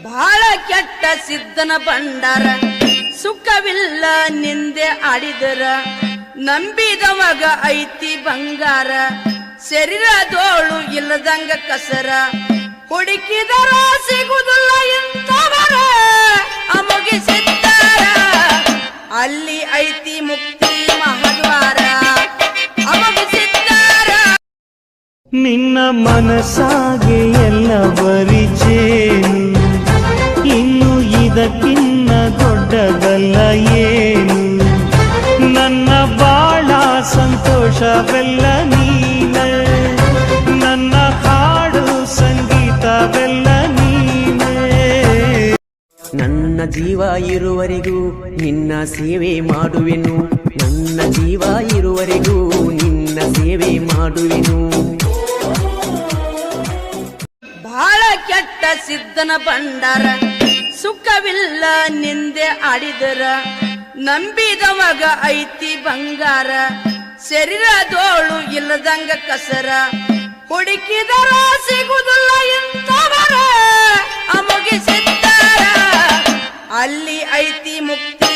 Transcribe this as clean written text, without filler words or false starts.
ಬಾಳ ಕೆಟ್ಟ ಸಿದ್ಧನ ಬಂಡಾರ ಸುಖವಿಲ್ಲ ನಿಂದೆ ಆಡಿದರ ನಂಬಿದವಾಗ ಐತಿ ಬಂಗಾರ ಶರೀರದೋಳು ಇಲ್ಲದಂಗ ಕಸರ ಹುಡುಕಿದರ ಸಿಗುದಿಲ್ಲ ಇಂಥವರ ಅಮುಗಿಸಿದ್ದಾರ ಅಲ್ಲಿ ಐತಿ ಮುಕ್ತಿ ಮಹದ್ವಾರ ಅಮುಗಿಸಿದ್ದಾರ ನಿನ್ನ ಮನಸ್ಸಾಗೆ ಎಲ್ಲ ಬರಿಚೇನು ಇನ್ನು ಇದಕ್ಕಿನ್ನ ದೊಡ್ಡದಲ್ಲ ಏನು ನನ್ನ ಬಾಳ ಸಂತೋಷವೆಲ್ಲ ನೀನೆ ನನ್ನ ಹಾಡು ಸಂಗೀತವೆಲ್ಲ ನೀನೆ ನನ್ನ ಜೀವ ಇರುವರೆಗೂ ನಿನ್ನ ಸೇವೆ ಮಾಡುವೆನು ನನ್ನ ಜೀವ ಇರುವರೆಗೂ ನಿನ್ನ ಸೇವೆ ಮಾಡುವೆನು ಬಾಳ ಕೆಟ್ಟ ಸಿದ್ಧನ ಬಂಡಾರ ಸುಖವಿಲ್ಲ ನಿಂದೆ ಆಡಿದರ ನಂಬಿದವಾಗ ಐತಿ ಬಂಗಾರ ಶರೀರದೋಳು ಇಲ್ಲದಂಗ ಕಸರ ಹುಡುಕಿದರ ಸಿಗುದಿಲ್ಲ ಇಂಥವರ ಅಮುಗಿಸಿದ್ದಾರ ಅಲ್ಲಿ ಐತಿ ಮುಕ್ತಿ